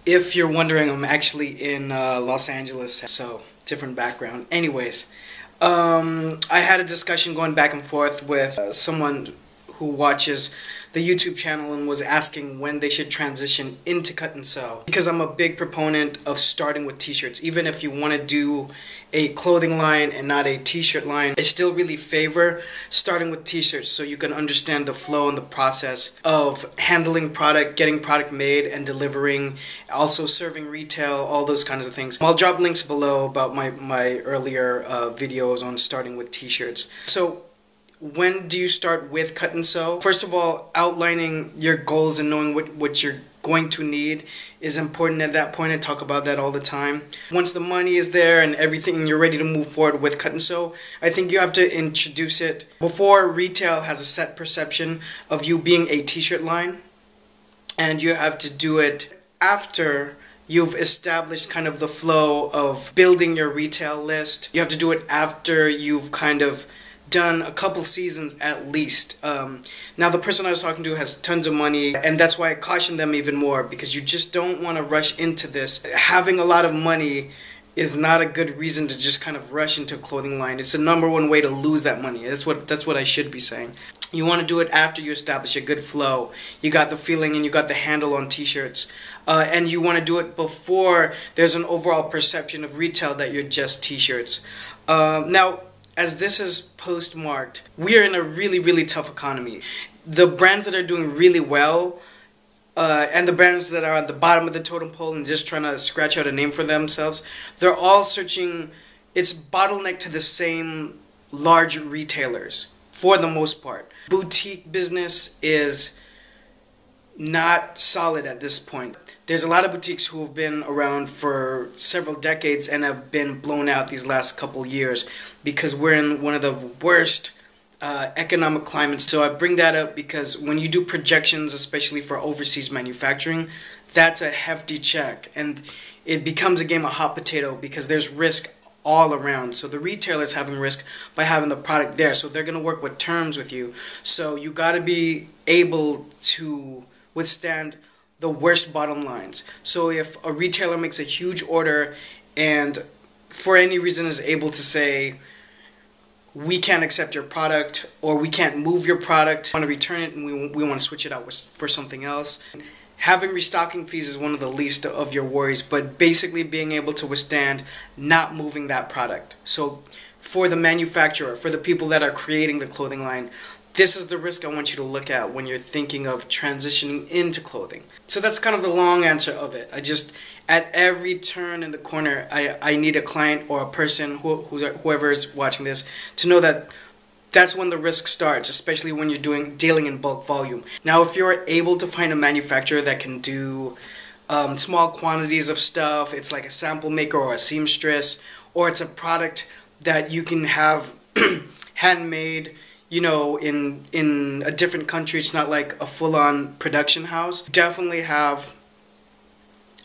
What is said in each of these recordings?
If you're wondering, I'm actually in Los Angeles, so different background. Anyways, I had a discussion going back and forth with someone who watches the YouTube channel and was asking when they should transition into cut and sew. Because I'm a big proponent of starting with t-shirts. Even if you want to do a clothing line and not a t-shirt line, I still really favor starting with t-shirts so you can understand the flow and the process of handling product, getting product made and delivering, also serving retail, all those kinds of things. I'll drop links below about my earlier videos on starting with t-shirts. So when do you start with cut and sew? First of all, outlining your goals and knowing what you're going to need is important at that point. I talk about that all the time. Once the money is there and everything, you're ready to move forward with cut and sew, I think you have to introduce it before retail has a set perception of you being a t-shirt line, and you have to do it after you've established kind of the flow of building your retail list. You have to do it after you've kind of done a couple seasons at least. Now the person I was talking to has tons of money, and that's why I caution them even more, because you just don't want to rush into this. Having a lot of money is not a good reason to just kind of rush into a clothing line. It's the #1 way to lose that money. That's what I should be saying. You want to do it after you establish a good flow. You got the feeling and you got the handle on t-shirts. And you want to do it before there's an overall perception of retail that you're just t-shirts. Now, as this is postmarked, we are in a really, really tough economy. The brands that are doing really well and the brands that are at the bottom of the totem pole and just trying to scratch out a name for themselves, they're all searching. It's bottlenecked to the same large retailers for the most part. Boutique business is not solid at this point. There's a lot of boutiques who have been around for several decades and have been blown out these last couple years because we're in one of the worst economic climates. So I bring that up because when you do projections, especially for overseas manufacturing, that's a hefty check, and it becomes a game of hot potato because there's risk all around. So the retailer's having risk by having the product there, so they're going to work with terms with you. So you got to be able to withstand the worst bottom lines. So if a retailer makes a huge order and for any reason is able to say, we can't accept your product, or we can't move your product, we want to return it and we want to switch it out for something else. Having restocking fees is one of the least of your worries, but basically being able to withstand not moving that product. So for the manufacturer, for the people that are creating the clothing line, this is the risk I want you to look at when you're thinking of transitioning into clothing. So that's kind of the long answer of it. At every turn in the corner, I need a client or a person, whoever is watching this, to know that that's when the risk starts, especially when you're dealing in bulk volume. Now, if you're able to find a manufacturer that can do small quantities of stuff, it's like a sample maker or a seamstress, or it's a product that you can have handmade, you know, in a different country. It's not like a full-on production house. Definitely have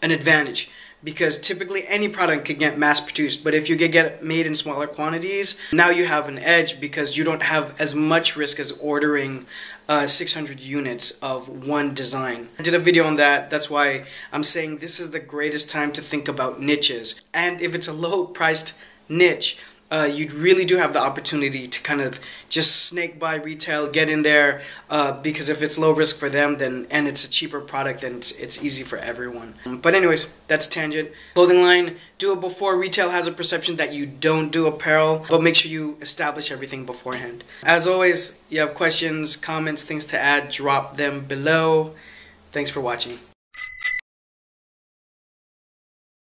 an advantage, because typically any product could get mass-produced, but if you get it made in smaller quantities, now you have an edge because you don't have as much risk as ordering 600 units of one design. I did a video on that. That's why I'm saying this is the greatest time to think about niches. And if it's a low-priced niche, you really do have the opportunity to kind of just snake by retail, get in there, because if it's low risk for them, then and it's a cheaper product, then it's easy for everyone. But anyways, that's a tangent. Clothing line, do it before retail has a perception that you don't do apparel, but make sure you establish everything beforehand. As always, you have questions, comments, things to add, drop them below. Thanks for watching.